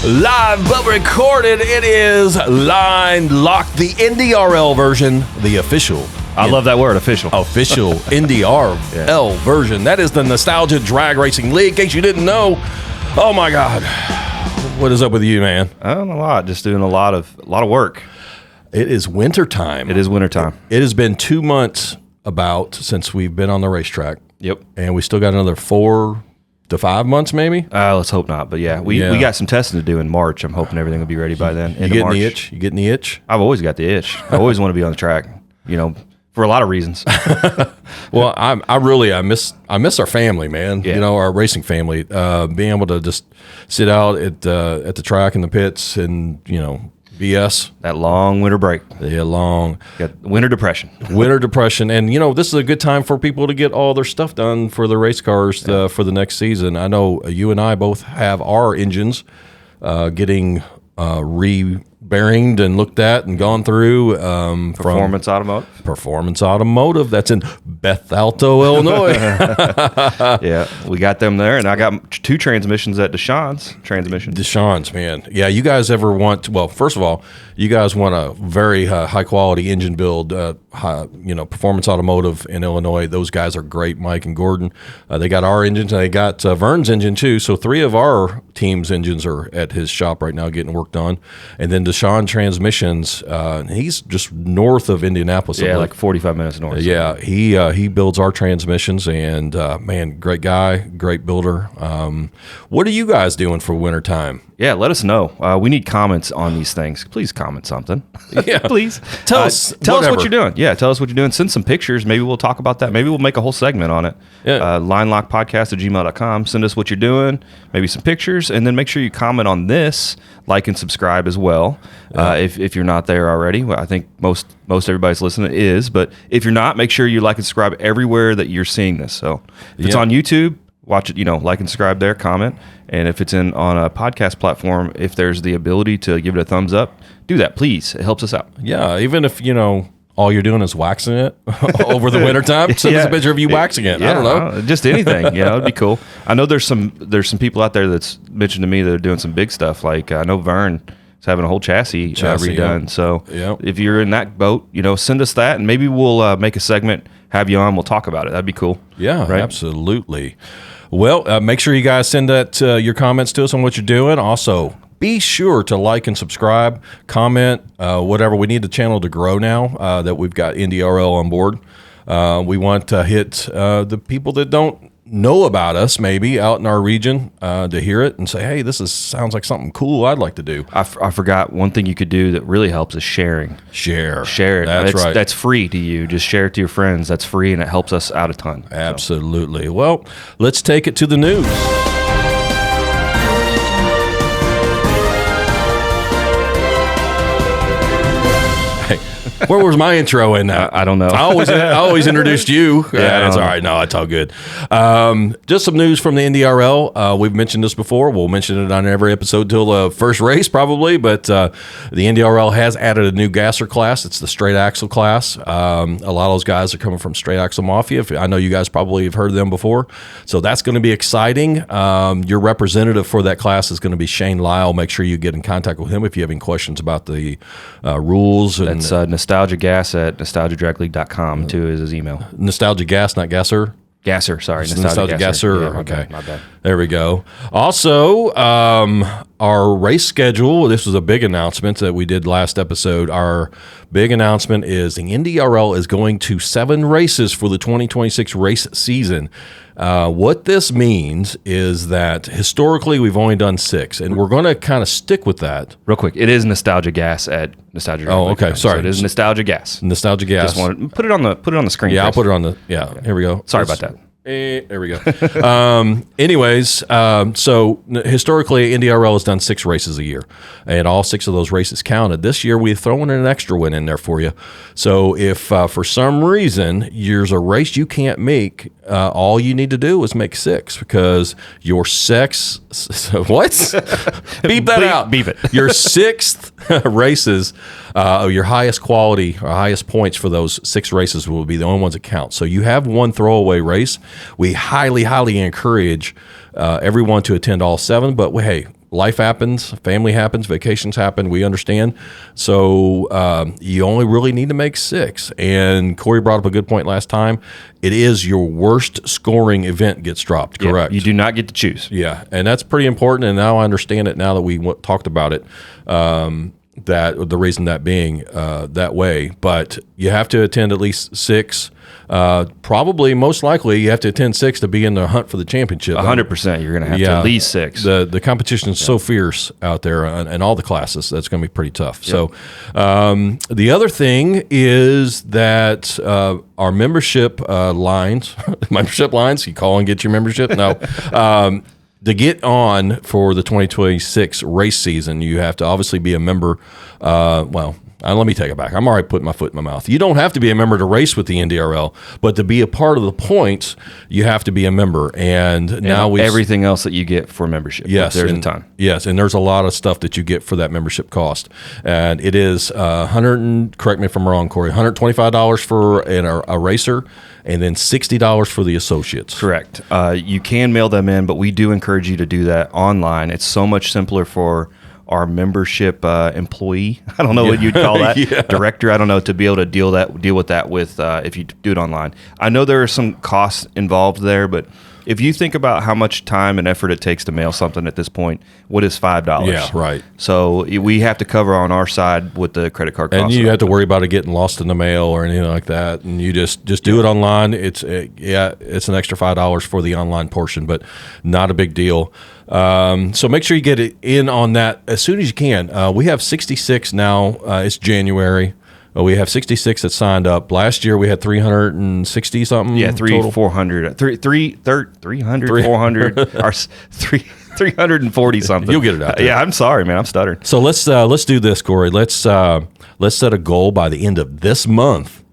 Live but recorded, it is LineLocked, the NDRL version, the official. I love that word, official. Official NDRL version. That is the Nostalgia Drag Racing League, in case you didn't know. Oh my God. What is up with you, man? I don't know, a lot. Just doing a lot of work. It is wintertime. It is wintertime. It has been 2 months about since we've been on the racetrack. Yep. And we still got another 4 to 5 months, maybe. Let's hope not. But yeah, we got some testing to do in March. I'm hoping everything will be ready by then. You getting the itch? You getting the itch? I've always got the itch. I always want to be on the track. You know, for a lot of reasons. Well, I miss our family, man. Yeah. You know, our racing family. Being able to just sit out at the track in the pits and BS. That long winter break. Yeah, long. Got winter depression. Winter depression. And, this is a good time for people to get all their stuff done for the race cars for the next season. I know you and I both have our engines getting re-bearinged and looked at and gone through. Performance Automotive. Performance Automotive. That's in Bethalto, Illinois. Yeah, we got them there. And I got 2 transmissions at Deshawn's Transmissions. Deshawn's, man. Yeah, you guys ever want, well, first of all, you guys want a very high-quality engine build, Performance Automotive in Illinois. Those guys are great, Mike and Gordon. They got our engines, and they got Vern's engine, too. So 3 of our team's engines are at his shop right now getting work done. And then Deshawn Transmissions, he's just north of Indianapolis. Yeah, like 45 minutes north. Yeah, he builds our transmissions, and man, great guy, great builder. What are you guys doing for wintertime? Yeah, let us know. We need comments on these things. Please comment something. Yeah, please. Tell us what you're doing. Yeah, tell us what you're doing. Send some pictures. Maybe we'll talk about that. Maybe we'll make a whole segment on it. Yeah. LineLockPodcast@gmail.com. Send us what you're doing, maybe some pictures, and then make sure you comment on this, like and subscribe as well. If you're not there already, well, I think most everybody's listening is, but if you're not, make sure you like and subscribe everywhere that you're seeing this. So if it's on YouTube, watch it, like and subscribe there, comment. And if it's on a podcast platform, if there's the ability to give it a thumbs up, do that, please. It helps us out. Yeah, even if, all you're doing is waxing it over the wintertime, send us a picture of you waxing it. Yeah, I don't know. Just anything. It'd be cool. I know there's some people out there that's mentioned to me that are doing some big stuff. Like I know Vern is having a whole chassis redone. Yeah. So if you're in that boat, send us that, and maybe we'll make a segment, have you on, we'll talk about it. That'd be cool. Yeah, right? Absolutely. Well, make sure you guys send that your comments to us on what you're doing. Also, be sure to like and subscribe, comment, whatever. We need the channel to grow now that we've got NDRL on board. We want to hit the people that don't know about us, maybe out in our region, to hear it and say, hey, sounds like something cool I'd like to do. I forgot one thing you could do that really helps is sharing. Share it. That's right. That's free to you. Just share it to your friends. That's free, and it helps us out a ton. Absolutely. So. Well, let's take it to the news. Where was my intro in that? I don't know. I always introduced you. Yeah, that's all right. No, it's all good. Just some news from the NDRL. We've mentioned this before. We'll mention it on every episode till the first race probably, but the NDRL has added a new gasser class. It's the straight axle class. A lot of those guys are coming from Straight Axle Mafia. I know you guys probably have heard of them before. So that's going to be exciting. Your representative for that class is going to be Shane Lyle. Make sure you get in contact with him if you have any questions about the rules. That's Nostalgia Gas at nostalgiadragleague.com too is his email. Nostalgia Gas, not Gasser? Gasser, sorry. Nostalgia Gasser. Yeah, okay. My bad. There we go. Also, our race schedule, this was a big announcement that we did last episode. Our big announcement is the NDRL is going to 7 races for the 2026 race season. What this means is that historically we've only done 6, and we're going to kind of stick with that. Real quick, it is Nostalgia Gas at Nostalgia. Oh, okay. Sorry, so it is Nostalgia Gas. Nostalgia Gas. Just wanted put it on the screen. Yeah, Chris. I'll put it on the. Yeah, here we go. Sorry about that. There we go. Anyways, so historically, NDRL has done 6 races a year, and all 6 of those races counted. This year, we've thrown an extra one in there for you. So if for some reason there's a race you can't make, all you need to do is make 6 because your what? Beep that out. Beep it. Your 6th races, your highest quality or highest points for those 6 races will be the only ones that count. So you have one throwaway race. We highly, highly encourage everyone to attend all 7, but hey, life happens, family happens, vacations happen. We understand. So you only really need to make 6. And Corey brought up a good point last time. It is your worst scoring event gets dropped, correct? You do not get to choose. Yeah, and that's pretty important. And now I understand it now that we talked about it. That the reason that being that way, but you have to attend at least 6. Probably, most likely, you have to attend 6 to be in the hunt for the championship. 100%. You're going to have to at least 6. The competition is so fierce out there in all the classes. That's going to be pretty tough. Yep. So the other thing is that our membership lines, you call and get your membership. No. To get on for the 2026 race season, you have to obviously be a member. Let me take it back. I'm already putting my foot in my mouth. You don't have to be a member to race with the NDRL, but to be a part of the points, you have to be a member. And now everything else that you get for membership. Yes, there's a ton. Yes, and there's a lot of stuff that you get for that membership cost. And it is correct me if I'm wrong, Corey, $125 for a racer, and then $60 for the associates. Correct. You can mail them in, but we do encourage you to do that online. It's so much simpler for our membership employee. I don't know what you'd call that. Director. I don't know, to be able to deal with that if you do it online. I know there are some costs involved there, but if you think about how much time and effort it takes to mail something at this point, what is $5? Yeah, right. So we have to cover on our side with the credit card costs. And you have to worry about it getting lost in the mail or anything like that. And you just do it online. It's an extra $5 for the online portion, but not a big deal. So make sure you get it in on that as soon as you can. We have 66 now. It's January. We have 66 that signed up. Last year we had 360 something. Yeah, 400, 340 something. You'll get it out there. Yeah, I'm sorry, man. I'm stuttering. So let's do this, Corey. Let's set a goal by the end of this month.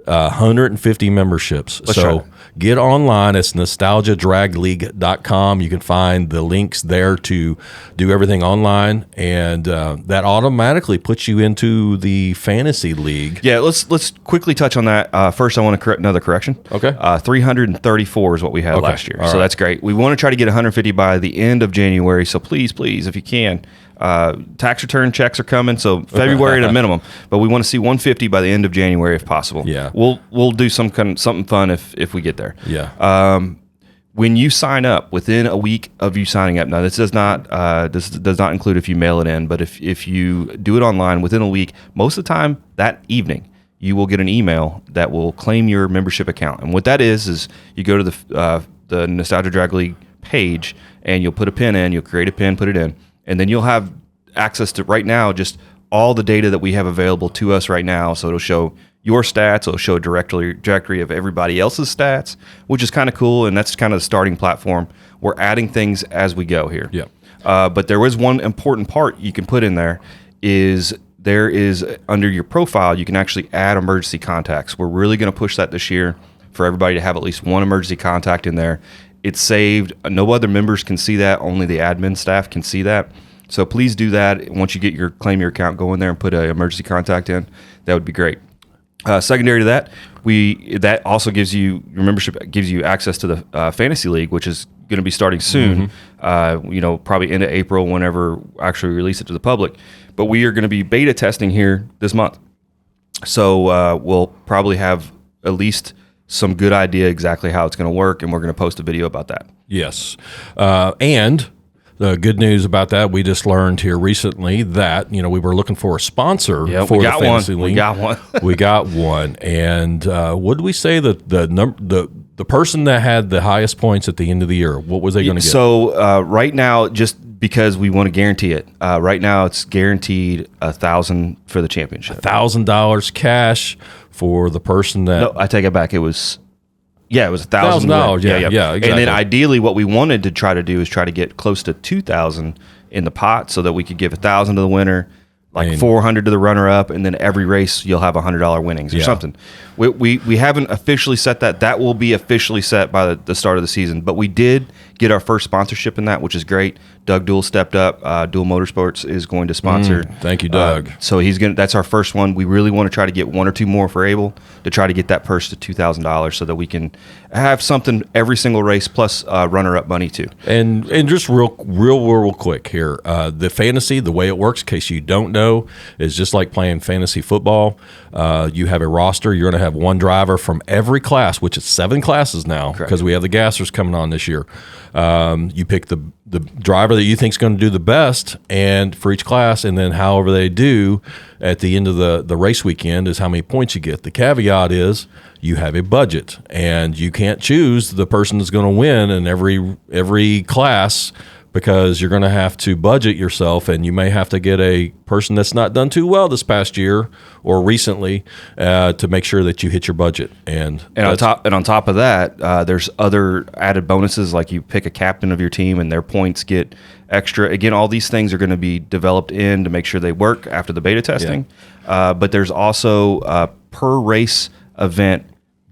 150 memberships. So get online. It's nostalgiadragleague.com. You can find the links there to do everything online, and that automatically puts you into the fantasy league. Yeah, let's quickly touch on that. First, I want to correct another correction. Okay. 334 is what we had last year. So that's great. We want to try to get 150 by the end of January. So please, if you can. Tax return checks are coming, so February at a minimum. But we want to see 150 by the end of January if possible. Yeah, we'll do something fun if we get there. Yeah. When you sign up, within a week of you signing up, now this does not include if you mail it in, but if you do it online within a week, most of the time that evening you will get an email that will claim your membership account. And what that is you go to the Nostalgia Drag League page and you'll put a pin in, you'll create a pin, put it in. And then you'll have access to, right now, just all the data that we have available to us right now. So it'll show your stats. It'll show a directory of everybody else's stats, which is kind of cool. And that's kind of the starting platform. We're adding things as we go here. Yeah. But there is one important part you can put in there is under your profile, you can actually add emergency contacts. We're really going to push that this year for everybody to have at least one emergency contact in there. It's saved. No other members can see that. Only the admin staff can see that. So please do that. Once you get claim your account, go in there and put an emergency contact in. That would be great. Secondary to that, that also gives you, your membership gives you access to the fantasy league, which is going to be starting soon. Mm-hmm. Probably into April, whenever actually release it to the public. But we are going to be beta testing here this month. So we'll probably have at least some good idea exactly how it's going to work, and we're going to post a video about that. Yes. And the good news about that, we just learned here recently that, we were looking for a sponsor for the Fantasy League. We got one. We got one. And what did we say that the person that had the highest points at the end of the year, what was they going to get? So right now, just because we want to guarantee it, right now it's guaranteed $1,000 for the championship. $1,000 cash for the person that... No, I take it back. It was $1,000. Yeah, exactly. And then ideally what we wanted to try to do is try to get close to $2,000 in the pot so that we could give $1,000 to the winner, $400 to the runner-up, and then every race you'll have $100 winnings or something. We haven't officially set that. That will be officially set by the start of the season, but we did get our first sponsorship in that, which is great. Doug Duell stepped up. Duell Motorsports is going to sponsor. Thank you, Doug. So that's our first one. We really want to try to get one or two more for Abel to try to get that purse to $2,000 so that we can have something every single race plus runner-up money too. And just real quick here, the fantasy, the way it works, in case you don't know, is just like playing fantasy football. You have a roster. You're going to have one driver from every class, which is 7 classes now because we have the gassers coming on this year. You pick the driver that you think is going to do the best, and for each class, and then however they do at the end of the race weekend is how many points you get. The caveat is you have a budget, and you can't choose the person that's going to win in every class, because you're going to have to budget yourself, and you may have to get a person that's not done too well this past year or recently to make sure that you hit your budget. And on top of that, there's other added bonuses, like you pick a captain of your team and their points get extra. Again, all these things are going to be developed in to make sure they work after the beta testing. Yeah. But there's also per race event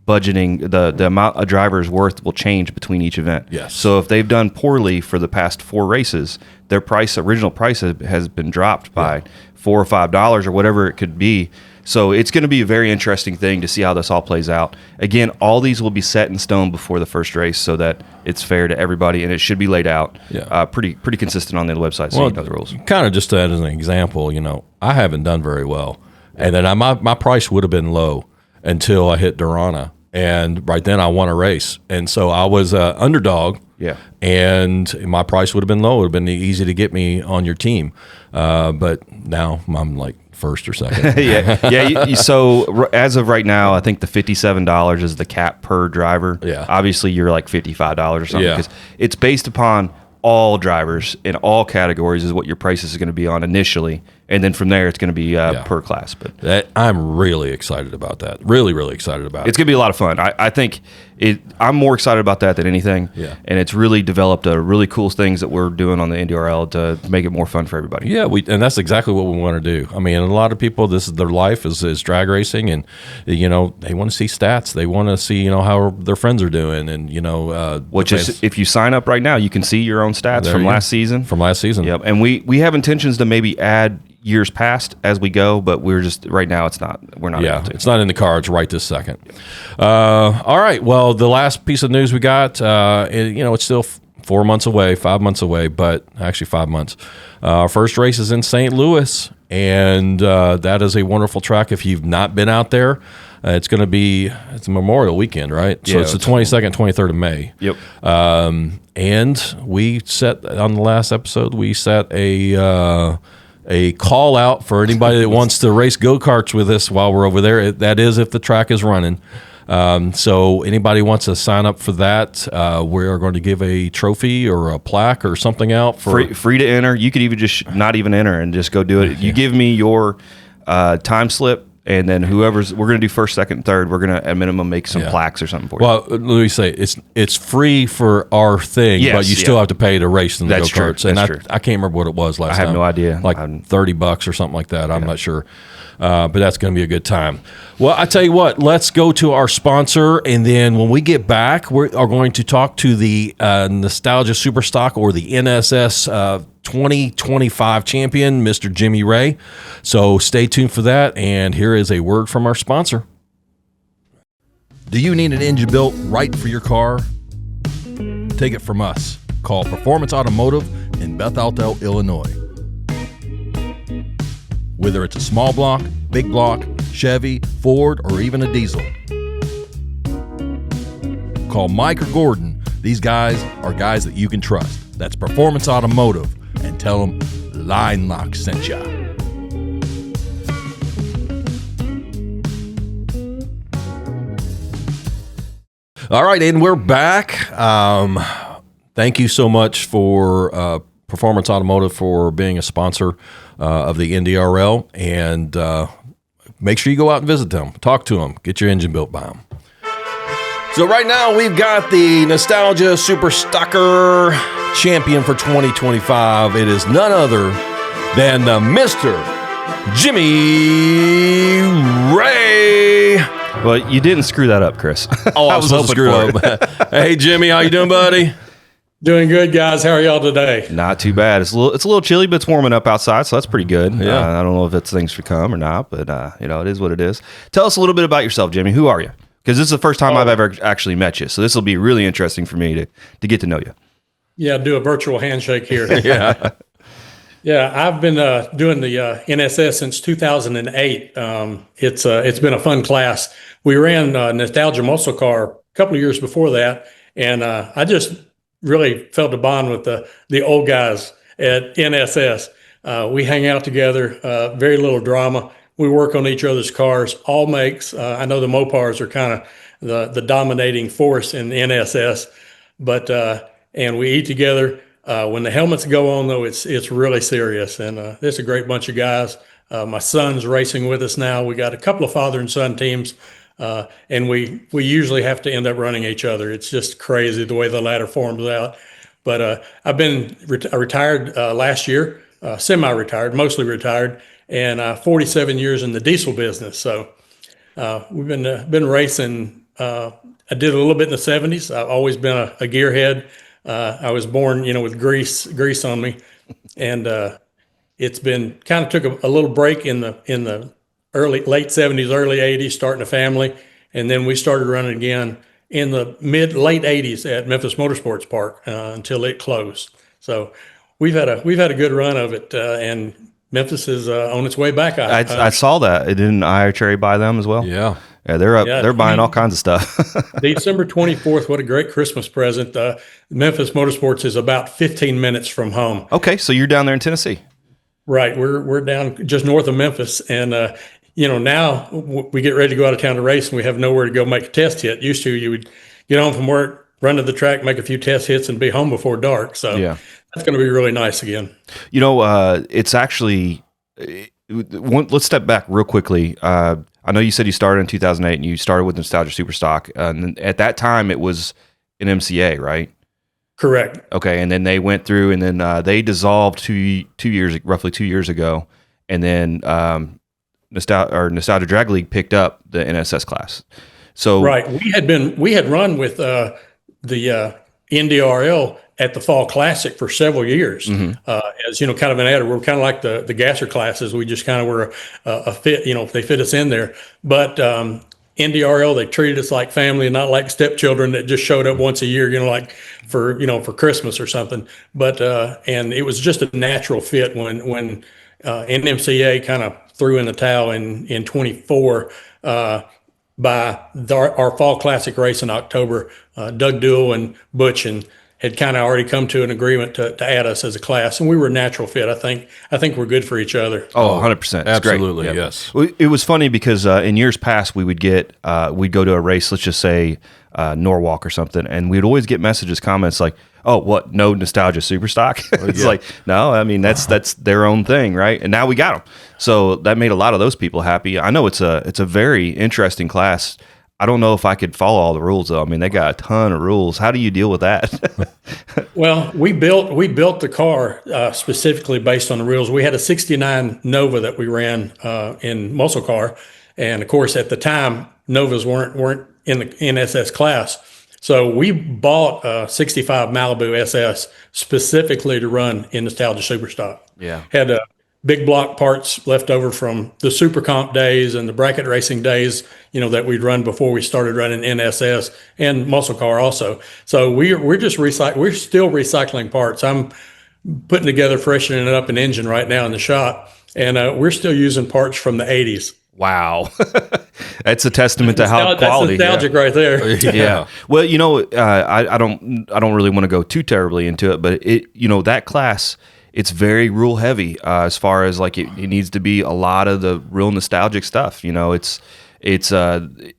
budgeting, the amount a driver's worth will change between each event. Yes. So if they've done poorly for the past 4 races, their original price has been dropped by $4 or $5 or whatever it could be. So it's going to be a very interesting thing to see how this all plays out. Again, all these will be set in stone before the first race so that it's fair to everybody, and it should be laid out pretty consistent on the website, so you know the rules. Kind of just as an example, I haven't done very well, and then my price would have been low until I hit Durana. And right then I won a race. And so I was an underdog. Yeah. And my price would have been low. It would have been easy to get me on your team. But now I'm like first or second. Yeah. So as of right now, I think the $57 is the cap per driver. Yeah. Obviously, you're like $55 or something. Yeah. Because it's based upon all drivers in all categories is what your price is going to be on initially. And then from there, it's going to be per class. But I'm really excited about that. Really, really excited about it. It's going to be a lot of fun. I think I'm more excited about that than anything. Yeah. And it's really developed a really cool things that we're doing on the NDRL to make it more fun for everybody. Yeah, and that's exactly what we want to do. I mean, a lot of people, this is their life is drag racing, and they want to see stats. They want to see how their friends are doing, and which is, if you sign up right now, you can see your own stats from last season. From last season. Yep. And we have intentions to maybe add years past as we go, but we're just right now we're not able to. It's not in the cards right this second. All right, well, the last piece of news we got, it's still 5 months away, but actually 5 months. Our first race is in St. Louis, and that is a wonderful track. If you've not been out there, it's Memorial Weekend, right? So it's the 22nd, 23rd of May. Yep. And we set, on the last episode, a call out for anybody that wants to race go-karts with us while we're over there. That is if the track is running. So anybody wants to sign up for that, we are going to give a trophy or a plaque or something out for free to enter. You could even just not even enter and just go do it. You give me your time slip, and then we're going to do first, second, third. We're going to at minimum make some plaques or something for you. Well, let me say it's free for our thing, but you still have to pay to race in the go-karts. And I can't remember what it was last time. I have no idea. Like $30 or something like that. I'm not sure. But that's going to be a good time. Well, I tell you what, let's go to our sponsor, and then when we get back, we are going to talk to the Nostalgia Superstock, or the NSS 2025 champion, Mr. Jimmy Ray. So stay tuned for that, and here is a word from our sponsor. Do you need an engine built right for your car? Take it from us. Call Performance Automotive in Beth Alto, Illinois. Whether it's a small block, big block, Chevy, Ford, or even a diesel. Call Mike or Gordon. These guys are guys that you can trust. That's Performance Automotive, and tell them LineLocked sent ya. All right, and we're back. Thank you so much for Performance Automotive for being a sponsor of the NDRL, and make sure you go out and visit them, talk to them, get your engine built by them. So right now we've got the Nostalgia Super Stocker champion for 2025. It is none other than Mr. Jimmy Ray. Well, you didn't screw that up, Chris. Oh, I was hoping to screw up. Hey, Jimmy, how you doing, buddy? Doing good, guys. How are y'all today? Not too bad. It's a little chilly, but it's warming up outside, so that's pretty good. I don't know if it's things to come or not, but it is what it is. Tell us a little bit about yourself, Jimmy. Who are you? Because this is the first time I've ever actually met you, so this will be really interesting for me to get to know you. Yeah, do a virtual handshake here. Yeah. Yeah, I've been doing the NSS since 2008. It's been a fun class. We ran Nostalgia Muscle Car a couple of years before that, and I just really felt a bond with the old guys at NSS. We hang out together, very little drama. We work on each other's cars, all makes. I know the Mopars are kind of the dominating force in NSS, but and we eat together. When the helmets go on, though, it's really serious, and there's a great bunch of guys. My son's racing with us now. We got a couple of father and son teams, and we usually have to end up running each other. It's just crazy the way the ladder forms out. But I've been retired last year, semi-retired, mostly retired, and 47 years in the diesel business. So we've been racing. I did a little bit in the 70s. I've always been a gearhead. I was born, with grease on me, and it's been kind of took a little break in the late 70s, early 80s, starting a family, and then we started running again in the late 80s at Memphis Motorsports Park until it closed. So we've had a good run of it, and Memphis is on its way back. I saw that. Didn't nhra buy them as well? Yeah. Yeah, they're up. Yeah, they're buying all kinds of stuff. December 24th. What a great Christmas present. Memphis Motorsports is about 15 minutes from home. Okay, so you're down there in Tennessee. Right. We're down just north of Memphis, and now we get ready to go out of town to race, and we have nowhere to go make a test hit. Used to, you would get home from work, run to the track, make a few test hits, and be home before dark. So yeah, that's going to be really nice again. It's actually. Let's step back real quickly. I know you said you started in 2008 and you started with Nostalgia Superstock. And at that time, it was an MCA, right? Correct. Okay, and then they went through, and then they dissolved roughly 2 years ago, and then Nostalgia Drag League picked up the NSS class. So right, we had run with the NDRL at the Fall Classic for several years, as kind of an adder. We're kind of like the gasser classes. We just kind of were a fit, they fit us in there. But NDRL, they treated us like family and not like stepchildren that just showed up once a year, like for Christmas or something. But and it was just a natural fit when NMCA kind of threw in the towel in 24 by our Fall Classic race in October. Doug Duell and Butch had kind of already come to an agreement to add us as a class, and we were a natural fit. I think we're good for each other. Oh, 100%. Absolutely, great. Yes. It was funny because in years past, we'd go to a race, let's just say Norwalk or something, and we'd always get messages, comments like, oh, what, no Nostalgia Superstock? It's like, no, I mean, that's their own thing, right? And now we got them. So that made a lot of those people happy. I know it's a very interesting class. I don't know if I could follow all the rules, though. I mean, they got a ton of rules. How do you deal with that? Well, we built the car specifically based on the rules. We had a 69 Nova that we ran in muscle car, and of course, at the time, Novas weren't in the NSS class. So we bought a 65 Malibu SS specifically to run in Nostalgia Superstock. Yeah, had big block parts left over from the Super Comp days and the bracket racing days, that we'd run before we started running NSS and muscle car also. So we're just we're still recycling parts. I'm putting together, freshening it up an engine right now in the shop, and we're still using parts from the 80s. Wow. That's a testament to how quality. That's nostalgic right there. Yeah. Well, I don't really want to go too terribly into it, but that class, it's very rule heavy as far as like it needs to be a lot of the real nostalgic stuff. It's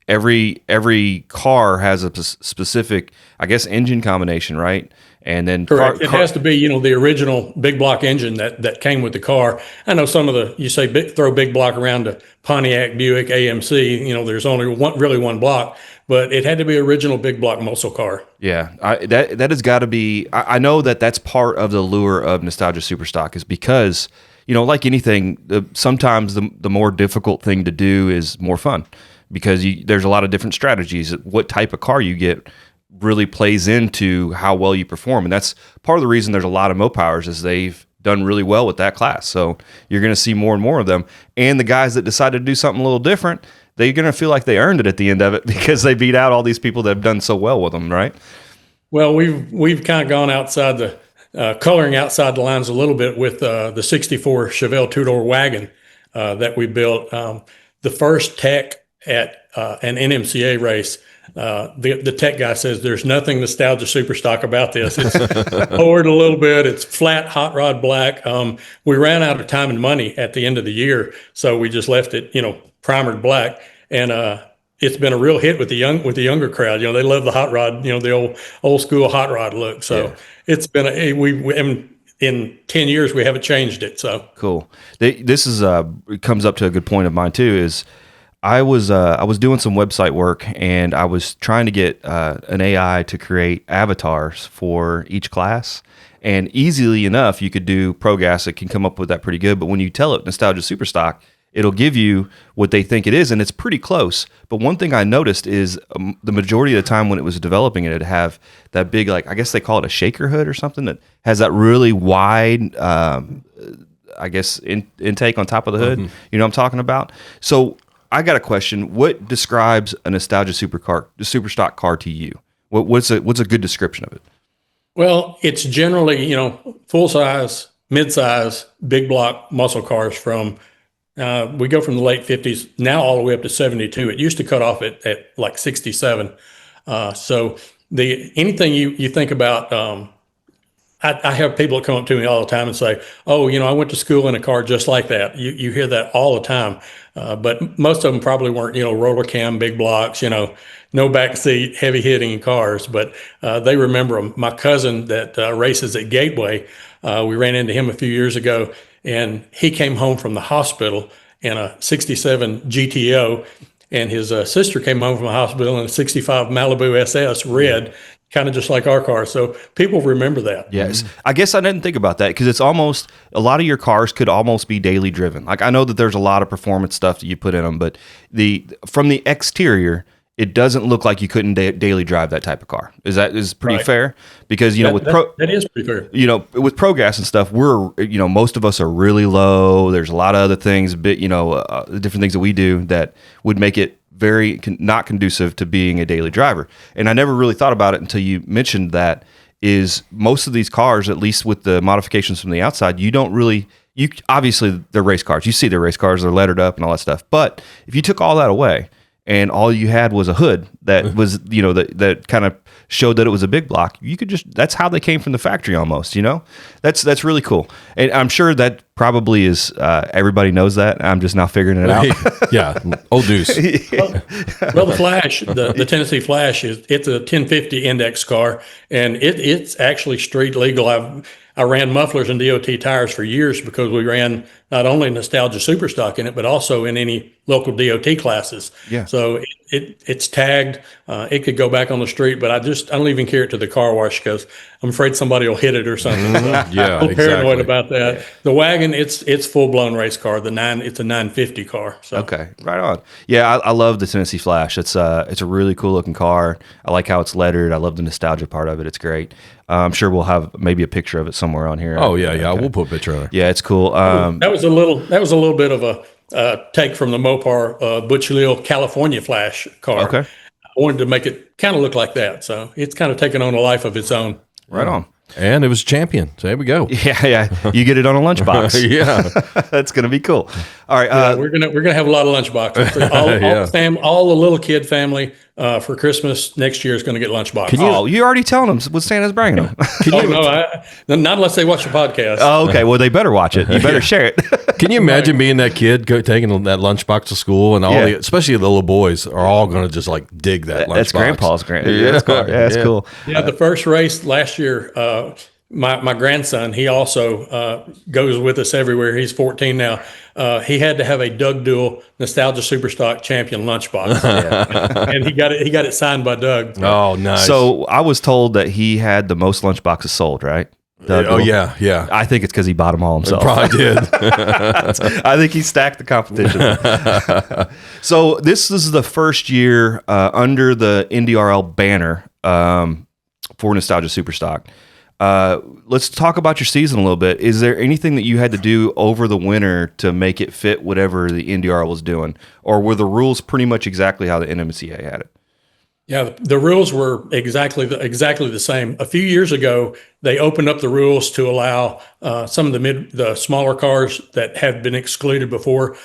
every car has a specific, I guess, engine combination, right? And then correct. It has to be, the original big block engine that came with the car. I know some of you say throw big block around to Pontiac, Buick, AMC. There's only one block, but it had to be original big block muscle car. Yeah, that has got to be. I know that's part of the lure of Nostalgia Superstock is because like anything, sometimes the more difficult thing to do is more fun because there's a lot of different strategies. What type of car you get really plays into how well you perform. And that's part of the reason there's a lot of Mopowers is they've done really well with that class. So you're going to see more and more of them. And the guys that decide to do something a little different, they're going to feel like they earned it at the end of it because they beat out all these people that have done so well with them, right? Well, we've kind of gone outside the coloring outside the lines a little bit with the 64 Chevelle two-door wagon that we built. The first tech at an NMCA race, the tech guy says there's nothing nostalgia super stock about this. It's lowered a little bit. It's flat hot rod black. We ran out of time and money at the end of the year, so we just left it, primered black, and it's been a real hit with the younger crowd. They love the hot rod, the old school hot rod look. So it's been in 10 years we haven't changed it. So cool. This is it comes up to a good point of mine too. Is I was doing some website work and I was trying to get an AI to create avatars for each class. And easily enough, you could do ProGas. It can come up with that pretty good. But when you tell it Nostalgia Superstock, it'll give you what they think it is, and it's pretty close. But one thing I noticed is the majority of the time when it was developing it'd have that big, I guess they call it a shaker hood or something, that has that really wide, intake on top of the hood. Mm-hmm. You know what I'm talking about? So I got a question. What describes a Nostalgia Superstock car to you? What's a good description of it? Well, it's generally, full size, mid size, big block muscle cars from. We go from the late 50s now all the way up to 72. It used to cut off at like 67. So anything you think about, I have people that come up to me all the time and say, "Oh, I went to school in a car just like that." You hear that all the time, but most of them probably weren't, roller cam, big blocks, no back seat, heavy hitting cars, but they remember them. My cousin that races at Gateway, we ran into him a few years ago. And he came home from the hospital in a 67 GTO, and his sister came home from the hospital in a 65 Malibu SS red, kind of just like our car. So people remember that. Yes. I guess I didn't think about that because it's almost, a lot of your cars could almost be daily driven. Like I know that there's a lot of performance stuff that you put in them, but from the exterior, it doesn't look like you couldn't daily drive that type of car. Is pretty right. Fair? Because that is pretty fair. With ProGas and stuff, we're most of us are really low. There's a lot of other things, different things that we do that would make it very not conducive to being a daily driver. And I never really thought about it until you mentioned that. Is most of these cars, at least with the modifications from the outside, obviously they're race cars. You see they're race cars, they're lettered up and all that stuff. But if you took all that away, and all you had was a hood that was, that kind of showed that it was a big block, you could that's how they came from the factory almost, That's really cool. And I'm sure that probably is, everybody knows that. I'm just now figuring it out. Yeah. Old deuce. Well, the Flash, the Tennessee Flash, it's a 1050 index car, and it's actually street legal. I ran mufflers and DOT tires for years because we ran not only Nostalgia Superstock in it, but also in any local DOT classes. Yeah. So it's tagged. It could go back on the street, but I don't even carry it to the car wash because I'm afraid somebody will hit it or something. Yeah, I'm paranoid about that. The wagon, it's full blown race car. It's a 950 car. So. Okay, right on. Yeah, I love the Tennessee Flash. It's a really cool looking car. I like how it's lettered. I love the nostalgia part of it. It's great. I'm sure we'll have maybe a picture of it somewhere on here. Oh yeah, okay. We'll put a picture of it. Yeah, it's cool. That was a little bit of a take from the Mopar Butch Lil California Flash car. Okay. I wanted to make it kind of look like that, so it's kind of taken on a life of its own. Right on. And it was champion. So there we go. Yeah. You get it on a lunchbox. Yeah, that's gonna be cool. All right, we're gonna have a lot of lunchboxes. All the little kid family for Christmas next year is going to get lunchboxes. You already telling them what Santa's bringing them? Not unless they watch the podcast. Oh, okay. Well, they better watch it. You better share it. Can you imagine being that kid taking that lunchbox to school, and especially the little boys are all going to just dig that lunchbox. That's Grandpa's that's cool. Yeah, the first race last year, my grandson, he also goes with us everywhere. He's 14 now. He had to have a Doug Duell Nostalgia Superstock Champion lunchbox, and he got it signed by Doug. Oh, nice. So I was told that he had the most lunchboxes sold, right? Yeah. I think it's because he bought them all himself. He probably did. I think he stacked the competition. So this is the first year under the NDRL banner for Nostalgia Superstock. Let's talk about your season a little bit. Is there anything that you had to do over the winter to make it fit whatever the NDRL was doing, or were the rules pretty much exactly how the NMCA had it? Yeah, the rules were exactly the same. A few years ago, they opened up the rules to allow some of the smaller cars that had been excluded before.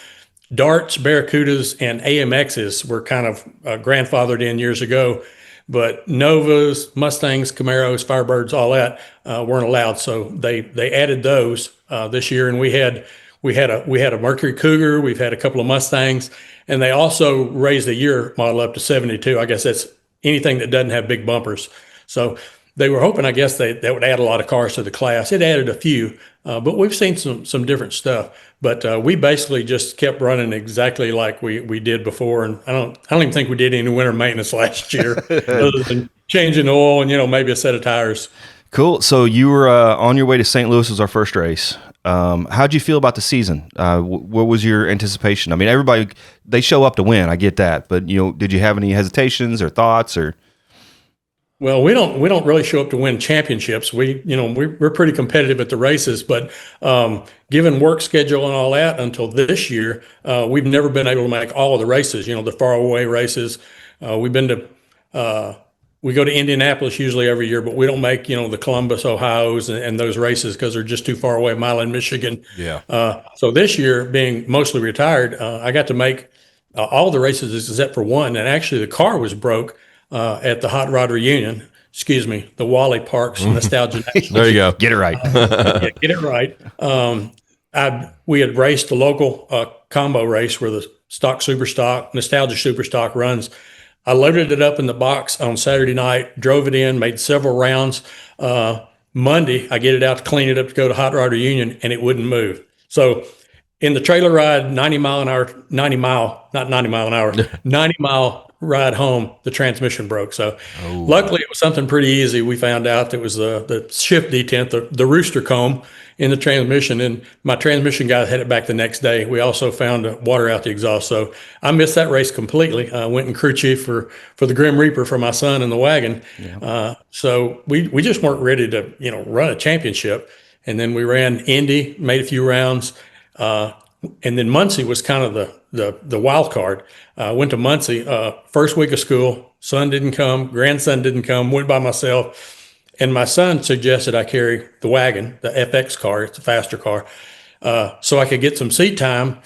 Darts, Barracudas, and AMXs were kind of grandfathered in years ago, but Novas, Mustangs, Camaros, Firebirds, all that weren't allowed. So they added those this year, and we had a Mercury Cougar, we've had a couple of Mustangs, and they also raised the year model up to 72. I guess that's anything that doesn't have big bumpers. So they were hoping, I guess, that would add a lot of cars to the class. It added a few, but we've seen some different stuff. But we basically just kept running exactly like we did before, and I don't even think we did any winter maintenance last year, other than changing oil and maybe a set of tires. Cool. So you were on your way to St. Louis was our first race. How'd you feel about the season? What was your anticipation? I mean, everybody, they show up to win. I get that, but did you have any hesitations or thoughts or? Well, we don't really show up to win championships. We're pretty competitive at the races, but given work schedule and all that, until this year, we've never been able to make all of the races. The far away races. We've been to. We go to Indianapolis usually every year, but we don't make, the Columbus, Ohio's and those races because they're just too far away, Milan, Michigan. Yeah. So this year, being mostly retired, I got to make all the races except for one. And actually, the car was broke at the Hot Rod Reunion. Excuse me, the Wally Parks Nostalgia National. There you go. Get it right. Yeah, get it right. We had raced a local combo race where the Nostalgia Superstock runs. I loaded it up in the box on Saturday night, drove it in, made several rounds. Monday, I get it out to clean it up to go to Hot Rod Reunion, and it wouldn't move. So in the trailer ride, 90 mile ride home, the transmission broke. So luckily it was something pretty easy. We found out that it was the shift detent, the rooster comb in the transmission, and my transmission guy had it back the next day. We also found water out the exhaust. So I missed that race completely. I went and crew chief for the Grim Reaper for my son in the wagon. Yeah. So we just weren't ready to, run a championship. And then we ran Indy, made a few rounds. And then Muncie was kind of the wild card. Went to Muncie, first week of school, son didn't come, grandson didn't come, went by myself. And my son suggested I carry the wagon, the FX car, it's a faster car, so I could get some seat time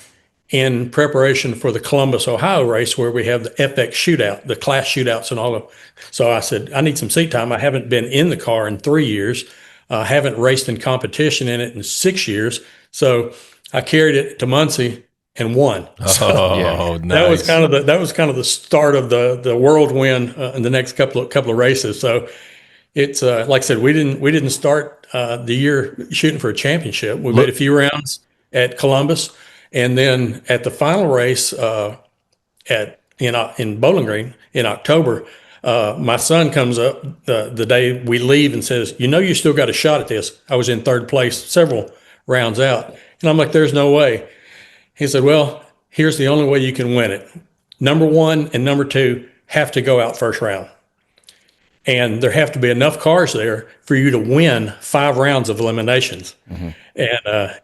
in preparation for the Columbus, Ohio race where we have the FX shootout, the class shootouts and all of. So I said, I need some seat time. I haven't been in the car in 3 years. Haven't raced in competition in it in 6 years. So I carried it to Muncie and won. Nice. That was kind of the start of the whirlwind in the next couple of races. So it's like I said, we didn't start the year shooting for a championship. We made a few rounds at Columbus, and then at the final race in Bowling Green in October, my son comes up the day we leave and says, you still got a shot at this. I was in third place several rounds out. And I'm like, there's no way. He said, well, here's the only way you can win it. Number 1 and number 2 have to go out first round. And there have to be enough cars there for you to win 5 rounds of eliminations. Mm-hmm. And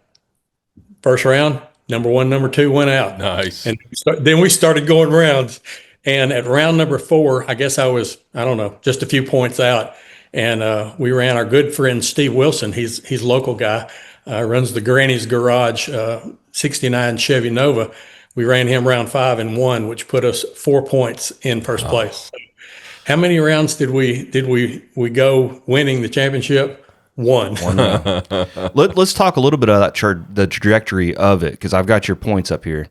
first round, number 1, number 2 went out. Nice. And then we started going rounds. And at round number 4, I guess I was, just a few points out. And we ran our good friend Steve Wilson. He's a local guy. Runs the Granny's Garage 69 Chevy Nova. We ran him round 5 and won, which put us 4 points in first place. So how many rounds did we go winning the championship? One. Let's talk a little bit about the trajectory of it, because I've got your points up here.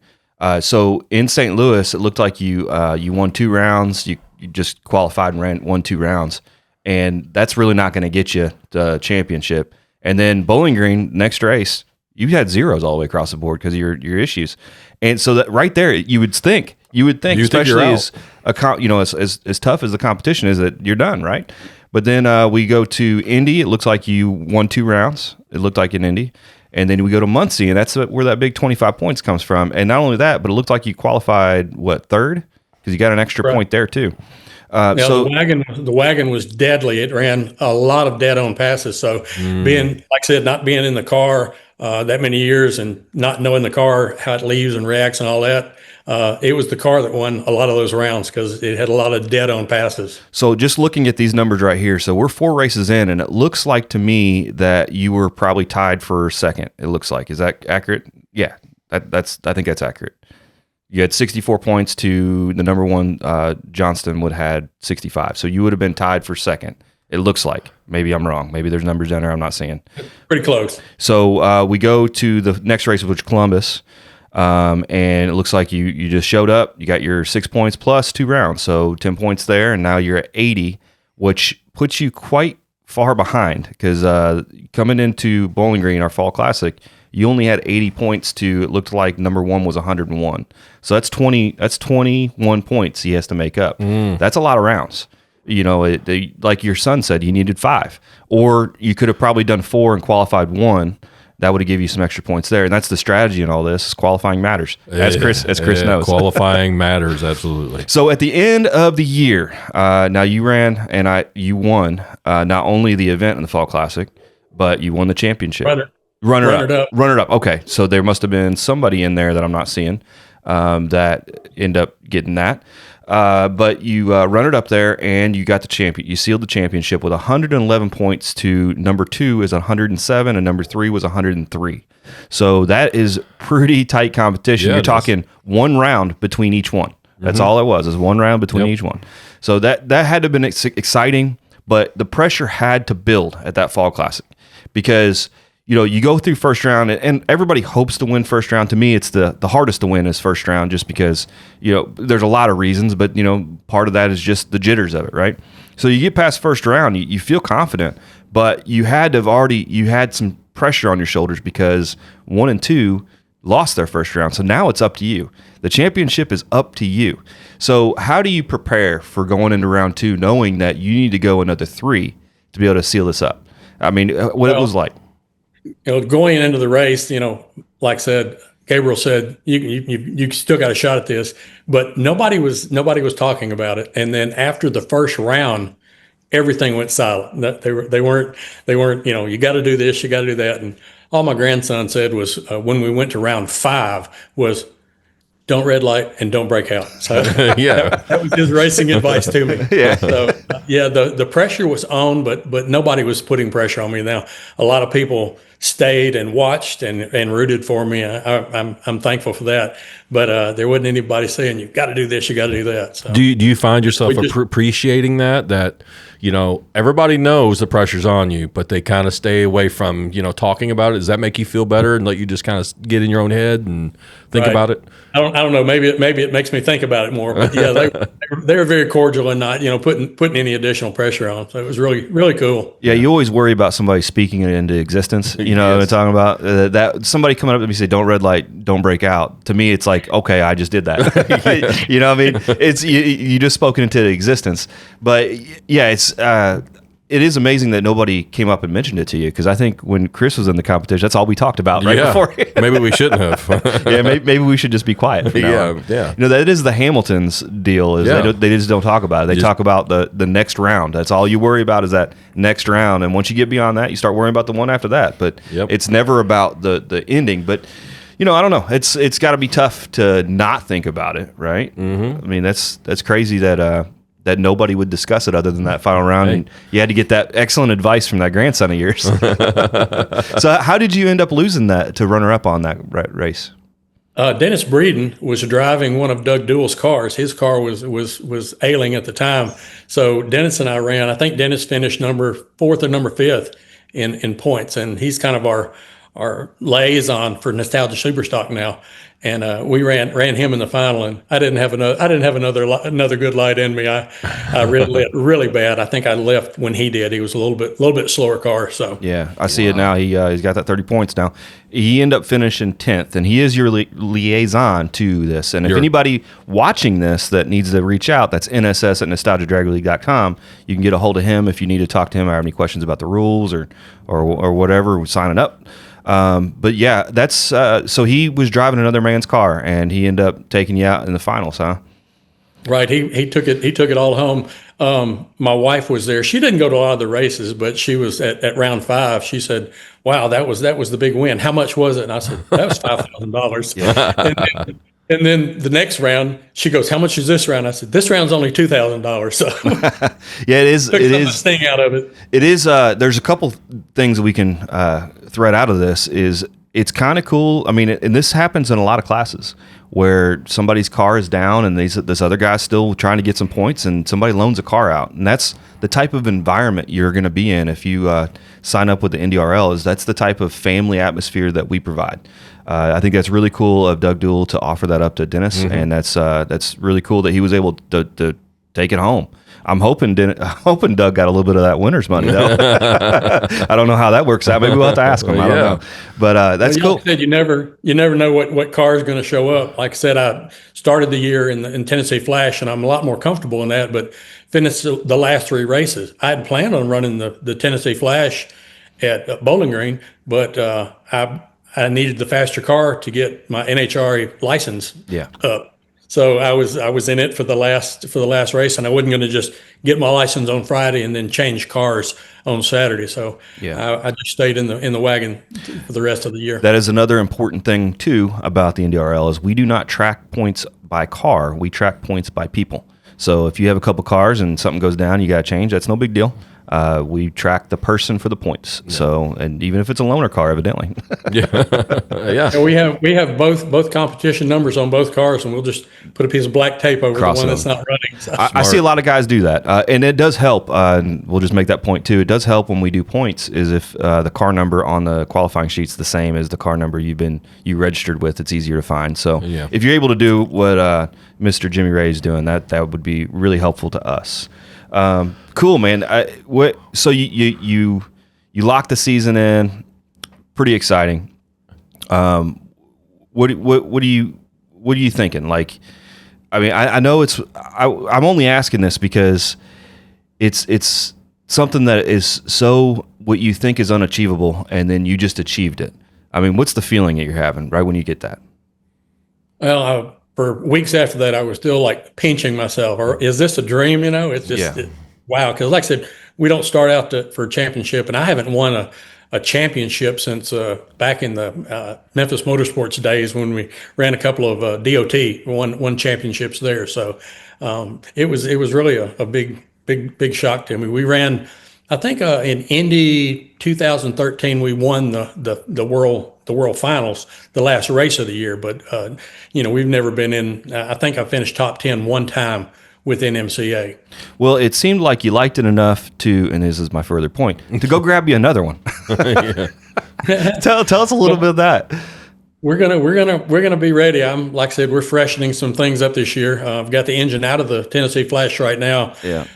So in St. Louis, it looked like you won 2 rounds. You just qualified and won 2 rounds, and that's really not going to get you the championship. And then Bowling Green, next race, you had zeros all the way across the board because of your issues. And so that right there, you would think, especially as tough as the competition is, that you're done, right? But then we go to Indy. It looks like you won 2 rounds. It looked like in Indy. And then we go to Muncie, and that's where that big 25 points comes from. And not only that, but it looked like you qualified, third? Because you got an extra point there too. So the wagon was deadly. It ran a lot of dead-on passes. So being, like I said, not being in the car that many years and not knowing the car, how it leaves and reacts and all that, it was the car that won a lot of those rounds because it had a lot of dead-on passes. So just looking at these numbers right here, so we're 4 races in, and it looks like to me that you were probably tied for second. It looks like, is that accurate? Yeah, I think that's accurate. You had 64 points to the number one. Johnston would have had 65, so you would have been tied for second. It looks like. Maybe I'm wrong. Maybe there's numbers down there I'm not seeing. Pretty close. So we go to the next race, which is Columbus. And it looks like you just showed up. You got your 6 points plus 2 rounds, so 10 points there, and now you're at 80, which puts you quite far behind because coming into Bowling Green, our Fall Classic, you only had 80 points to. It looked like number one was 101, so that's 20. That's 21 points he has to make up. That's a lot of rounds. You know, like your son said, you needed 5, or you could have probably done 4 and qualified 1. That would have given you some extra points there, and that's the strategy in all this. Qualifying matters, as Chris knows. Qualifying matters, absolutely. So at the end of the year, now you ran and you won not only the event in the Fall Classic, but you won the championship. Runner up. Okay, so there must have been somebody in there that I'm not seeing that end up getting that. But you runnered up there and you got the champion. You sealed the championship with 111 points to number 2 is 107 and number 3 was 103. So that is pretty tight competition. You're talking 1 round between each one. That's all it was. Is 1 round between each one. So that had to have been exciting, but the pressure had to build at that Fall Classic because you know, you go through first round and everybody hopes to win first round. To me, it's the hardest to win is first round just because, you know, there's a lot of reasons, but, you know, part of that is just the jitters of it, right? So you get past first round, you feel confident, but you had some pressure on your shoulders because 1 and 2 lost their first round. So now it's up to you. The championship is up to you. So how do you prepare for going into round 2 knowing that you need to go another 3 to be able to seal this up? I mean, it was like. You know, going into the race, you know, like I said, Gabriel said, you still got a shot at this, but nobody was talking about it. And then after the first round, everything went silent. They weren't, you know, you got to do this, you got to do that. And all my grandson said was when we went to round 5 was, don't red light and don't break out. So that was his racing advice to me. So the pressure was on, but nobody was putting pressure on me. Now a lot of people stayed and watched and rooted for me. I'm thankful for that. But there wasn't anybody saying you got to do this, you got to do that. So do you find yourself appreciating that you know everybody knows the pressure's on you, but they kind of stay away from talking about it? Does that make you feel better and let you just kind of get in your own head and think about it? I don't know. Maybe it makes me think about it more. But yeah, they were very cordial and not putting any additional pressure on. So it was really really cool. Yeah, you always worry about somebody speaking it into existence. You know, what I'm talking about that somebody coming up to me and say, "Don't red light, don't break out." To me, it's like, okay, I just did that. You know what I mean? It's you just spoken into existence. But yeah, it is amazing that nobody came up and mentioned it to you because I think when Chris was in the competition, that's all we talked about before. Maybe we shouldn't have. Maybe we should just be quiet. Yeah. You know, that is the Hamilton's deal. Is they just don't talk about it. They talk about the next round. That's all you worry about is that next round. And once you get beyond that, you start worrying about the one after that. But it's never about the ending. But I don't know. It's got to be tough to not think about it, right? Mm-hmm. I mean, that's crazy that nobody would discuss it other than that final round. And you had to get that excellent advice from that grandson of yours. So how did you end up losing that to runner up on that race? Dennis Breeden was driving one of Doug Duell's cars. His car was ailing at the time. So Dennis and I ran. I think Dennis finished number 4th or number 5th in points. And he's kind of our liaison for Nostalgia Superstock now. And we ran him in the final, and I didn't have another good light in me. I really bad. I think I left when he did. He was a little bit slower car. So yeah, I see it now. He's got that 30 points now. He ended up finishing 10th, and he is your liaison to this. And if anybody watching this that needs to reach out, that's NSS@nostalgiadragleague.com. You can get a hold of him if you need to talk to him or have any questions about the rules or whatever. Signing up. But yeah, that's so he was driving another man's car and he ended up taking you out in the finals, huh? Right. He took it all home. My wife was there. She didn't go to a lot of the races, but she was at round 5. She said, "Wow, that was the big win. How much was it?" And I said, "That was $5,000." And then the next round, she goes, "How much is this round?" I said, "This round's only $2,000." So Yeah, it is. took It some of the is. sting out of it. It is. There's a couple things that we can thread out of this. Is it's kind of cool. I mean, and this happens in a lot of classes where somebody's car is down and this other guy's still trying to get some points, and somebody loans a car out, and that's the type of environment you're going to be in if you sign up with the NDRL. Is that's the type of family atmosphere that we provide. I think that's really cool of Doug Duell to offer that up to Dennis, and that's really cool that he was able to take it home. I'm hoping Doug got a little bit of that winner's money though. I don't know how that works out. Maybe we'll have to ask him. I don't know, but that's cool. Like I said, you never know what car is going to show up. Like I said, I started the year in Tennessee Flash, and I'm a lot more comfortable in that. But finished the last 3 races. I had planned on running the Tennessee Flash at Bowling Green, but I needed the faster car to get my NHRA license up. So I was in it for the last race, and I wasn't going to just get my license on Friday and then change cars on Saturday. So I just stayed in the wagon for the rest of the year. That is another important thing too about the NDRL is we do not track points by car. We track points by people. So if you have a couple cars and something goes down, you got to change. That's no big deal. We track the person for the points. Yeah. So, and even if it's a loaner car, evidently. Yeah. And we have both competition numbers on both cars, and we'll just put a piece of black tape over the one that's not running. So. I see a lot of guys do that, and it does help. And we'll just make that point too. It does help when we do points. Is if the car number on the qualifying sheet's the same as the car number you registered with, it's easier to find. So, if you're able to do what Mr. Jimmy Ray is doing, that would be really helpful to us. Cool, man. So you locked the season in, pretty exciting. What are you thinking? Like, I mean, I know I'm only asking this because it's something that is so what you think is unachievable, and then you just achieved it. I mean, what's the feeling that you're having right when you get that? Well, for weeks after that, I was still like pinching myself. Or is this a dream? It's just wow. Because like I said, we don't start out for a championship, and I haven't won a championship since back in the Memphis Motorsports days when we ran a couple of DOT won championships there. So it was really a big shock to me. We ran, I think in Indy 2013, we won the world finals, the last race of the year. But we've never been in. I think I finished top 10 one time within MCA. Well, it seemed like you liked it enough to, and this is my further point, to go grab you another one. Tell us a little bit of that. We're gonna be ready. Like I said, we're freshening some things up this year. I've got the engine out of the Tennessee Flash right now. Yeah.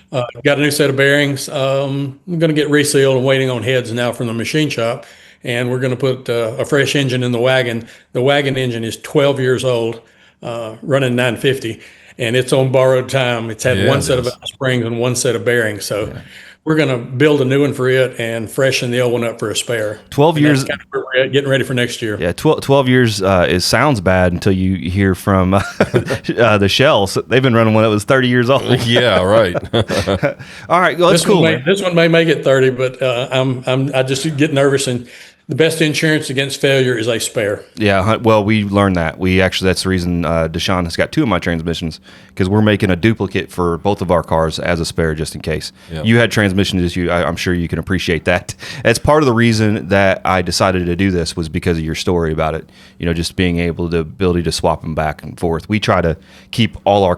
Got a new set of bearings. I'm gonna get resealed and waiting on heads now from the machine shop. And we're gonna put a fresh engine in the wagon. The wagon engine is 12 years old, running 950, and it's on borrowed time. It's had one set of springs and one set of bearings. So. Yeah. We're going to build a new one for it and freshen the old one up for a spare. 12 years. That's kind of where we're at, getting ready for next year. Yeah, 12 years sounds bad until you hear from the Shells. They've been running one that was 30 years old. Yeah, right. All right, well, that's cool. This one may make it 30, but I just get nervous. And the best insurance against failure is a spare. Yeah, well, we learned that. That's the reason Deshaun has got 2 of my transmissions, because we're making a duplicate for both of our cars as a spare just in case. Yep. You had transmission issue. I'm sure you can appreciate that. That's part of the reason that I decided to do this was because of your story about it. Just being able the ability to swap them back and forth. We try to keep all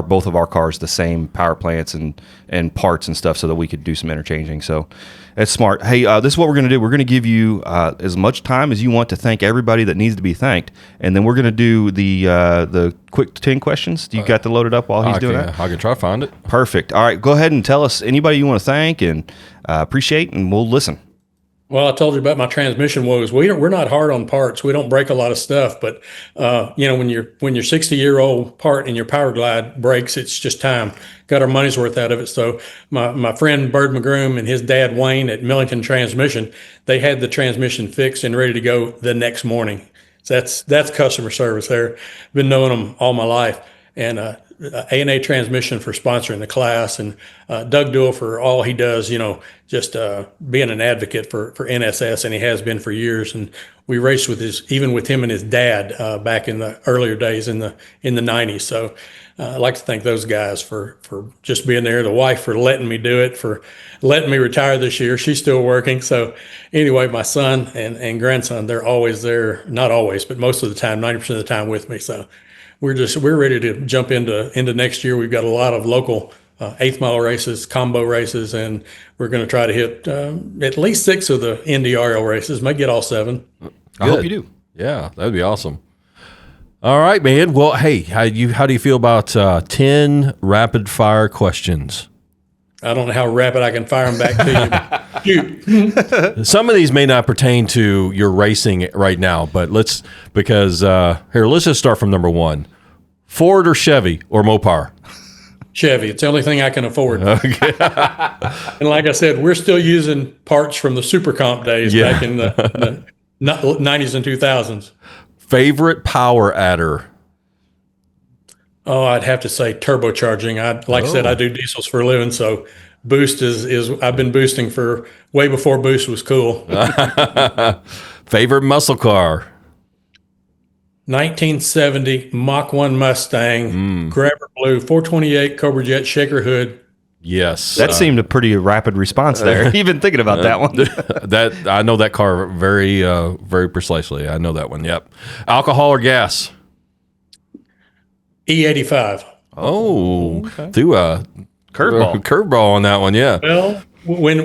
both of our cars the same power plants and parts and stuff so that we could do some interchanging. So that's smart. Hey, this is what we're going to do. We're going to give you as much time as you want to thank everybody that needs to be thanked, and then we're going to do the quick 10 questions. You got to load it up while he's doing that? I can try to find it. Perfect. All right, go ahead and tell us anybody you want to thank and appreciate, and we'll listen. Well, I told you about my transmission woes. We're not hard on parts. We don't break a lot of stuff, but when your 60-year-old part in your Power Glide breaks, it's just time. Got our money's worth out of it. So my friend Bird McGroom and his dad Wayne at Millington Transmission, they had the transmission fixed and ready to go the next morning. So that's customer service there. Been knowing them all my life. And A&A Transmission for sponsoring the class, and Doug Duell for all he does, just being an advocate for NSS, and he has been for years. And we raced with him and his dad back in the earlier days in the 90s. So I'd like to thank those guys for just being there. The wife for letting me do it, for letting me retire this year. She's still working. So anyway, my son and grandson, they're always there. Not always, but most of the time, 90% of the time with me. So we're ready to jump into next year. We've got a lot of local 8th mile races, combo races, and we're going to try to hit at least 6 of the NDRL races. Might get all 7. I hope you do. Yeah, that'd be awesome. All right, man. Well, hey, how do you feel about 10 rapid fire questions? I don't know how rapid I can fire them back to you. Shoot. Some of these may not pertain to your racing right now, but let's just start from number 1. Ford or Chevy or Mopar? Chevy. It's the only thing I can afford. Okay. And like I said, we're still using parts from the Super Comp days back in the 90s and 2000s. Favorite power adder? Oh, I'd have to say turbocharging. I said, I do diesels for a living, so boost is I've been boosting for way before boost was cool. Favorite muscle car? 1970 Mach 1 Mustang, Grabber Blue, 428 Cobra Jet shaker hood. Yes. That seemed a pretty rapid response there. Even thinking about that one. That I know that car very very precisely. I know that one. Yep. Alcohol or gas? E85. Oh, okay. Threw a curveball on that one. Yeah. Well, when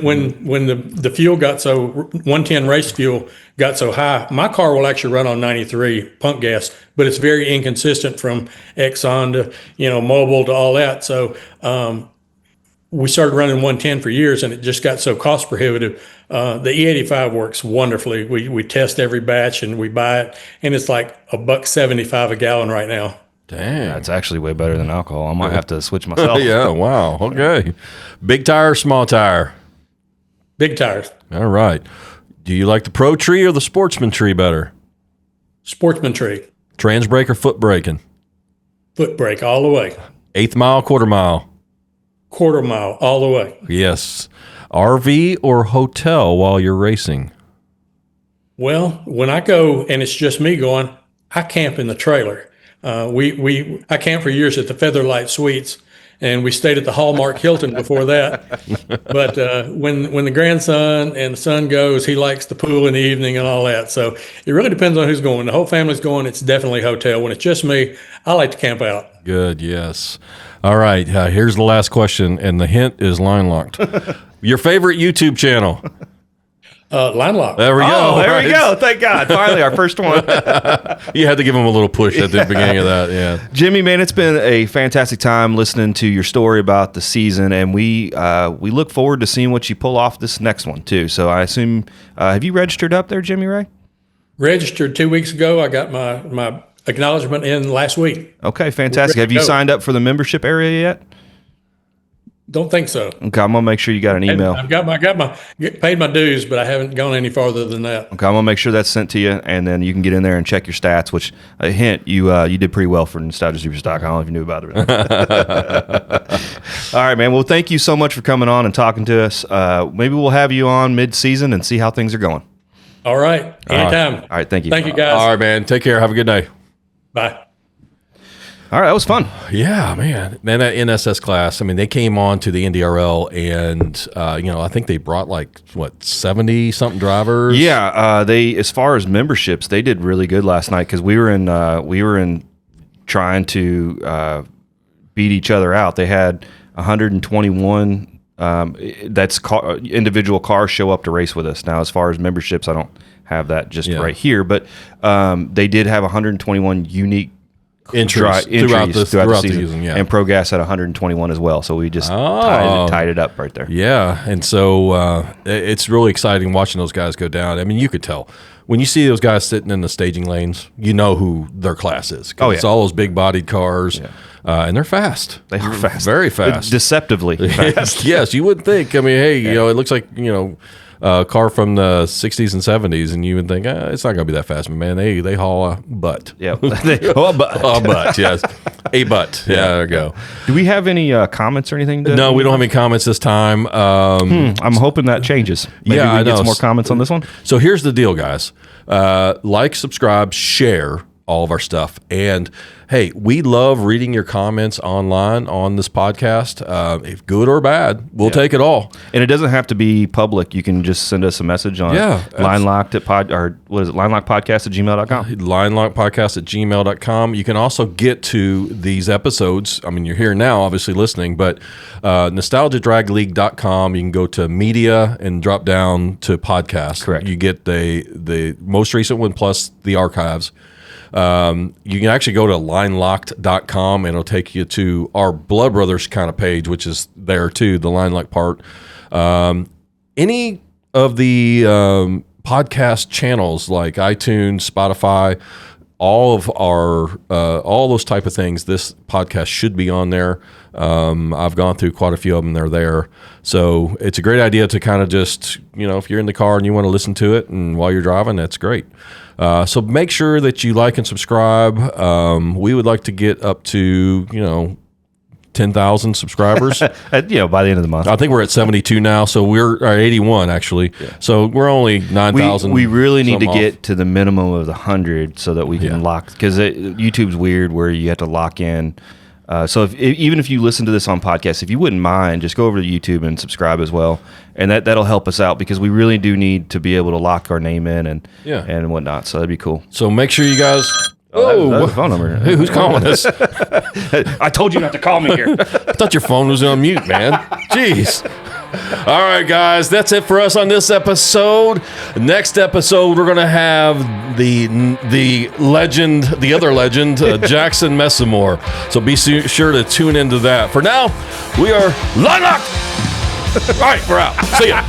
the fuel got so 110 race fuel got so high, my car will actually run on 93 pump gas, but it's very inconsistent from Exxon to Mobil to all that. So we started running 110 for years, and it just got so cost prohibitive. The E85 works wonderfully. We test every batch and we buy it, and it's like $1.75 a gallon right now. Dang. That's actually way better than alcohol. I might have to switch myself. Yeah, wow. Okay. Big tire, small tire? Big tires. All right. Do you like the Pro Tree or the Sportsman Tree better? Sportsman Tree. Trans brake or foot braking? Foot brake all the way. 8th mile, quarter mile? Quarter mile all the way. Yes. RV or hotel while you're racing? Well, when I go and it's just me going, I camp in the trailer. I camped for years at the Featherlight Suites, and we stayed at the Hallmark Hilton before that. But when the grandson and the son goes, he likes the pool in the evening and all that. So it really depends on who's going. When the whole family's going, it's definitely hotel. When it's just me, I like to camp out. Good, yes. All right, here's the last question, and the hint is LineLocked. Your favorite YouTube channel? LineLocked. There we go. Oh, there we go. Thank God. Finally, our first one. You had to give him a little push at the beginning of that. Yeah. Jimmy, man, it's been a fantastic time listening to your story about the season, and we look forward to seeing what you pull off this next one, too. So I assume, have you registered up there, Jimmy Ray? Registered 2 weeks ago. I got my acknowledgement in last week. Okay, fantastic. Have you signed up for the membership area yet? Don't think so. Okay, I'm gonna make sure you got an email. I've paid my dues, but I haven't gone any farther than that. Okay, I'm gonna make sure that's sent to you, and then you can get in there and check your stats. Which a hint, you did pretty well for NostalgiaSuperstock. I don't know if you knew about it. All right, man. Well, thank you so much for coming on and talking to us. Maybe we'll have you on mid-season and see how things are going. All right, anytime. All right, thank you. Thank you, guys. All right, man. Take care. Have a good day. Bye. All right, that was fun. Yeah, man. Man, that NSS class, I mean, they came on to the NDRL and, I think they brought 70-something drivers? Yeah, they, as far as memberships, they did really good last night because we were in trying to beat each other out. They had 121 individual cars show up to race with us. Now, as far as memberships, I don't have that just right here, but they did have 121 unique entries throughout the season. Yeah. And ProGas had 121 as well, so we just tied it up right there. Yeah, and so it's really exciting watching those guys go down. I mean, you could tell when you see those guys sitting in the staging lanes, you know who their class is. It's all those big-bodied cars, and they're fast. They are fast, very fast, deceptively fast. Yes, you would think. I mean, hey, it looks like a car from the 60s and 70s, and you would think it's not going to be that fast, but man, they haul a butt. Yeah, they haul a butt. A butt, yes. A butt. Yeah, there you go. Do we have any comments or anything? No, we don't have any comments this time. I'm hoping that changes. Maybe Yeah, we I get know. some more comments on this one. So here's the deal, guys. Like, subscribe, share all of our stuff. And hey, we love reading your comments online on this podcast. If good or bad, we'll take it all. And it doesn't have to be public. You can just send us a message on LineLocked at LineLockedPodcast@gmail.com. LineLockPodcast@gmail.com. You can also get to these episodes. I mean, you're here now, obviously listening, but nostalgiadragleague.com. You can go to media and drop down to podcast. Correct. You get the most recent one plus the archives. You can actually go to linelocked.com and it'll take you to our Blood Brothers kind of page, which is there too, the LineLocked part. Any of the podcast channels like iTunes, Spotify, all of our all those type of things, this podcast should be on there. I've gone through quite a few of them. They're there. So it's a great idea to kind of just, if you're in the car and you want to listen to it and while you're driving, that's great. So make sure that you like and subscribe. We would like to get up to, 10,000 subscribers. By the end of the month. I think we're at 72 now. So we're 81 actually. Yeah. So we're only 9,000. We really need to get to the minimum of the 100 so that we can lock, because YouTube's weird where you have to lock in. So even if you listen to this on podcast, if you wouldn't mind, just go over to YouTube and subscribe as well. And that'll help us out because we really do need to be able to lock our name in and whatnot. So that'd be cool. So make sure you guys. That's the phone number. Hey, who's calling us? I told you not to call me here. I thought your phone was on mute, man. Jeez. All right, guys, that's it for us on this episode. Next episode, we're going to have the legend, the other legend, Jackson Messamore. So be sure to tune into that. For now, we are LineLocked. All right, we're out. See ya.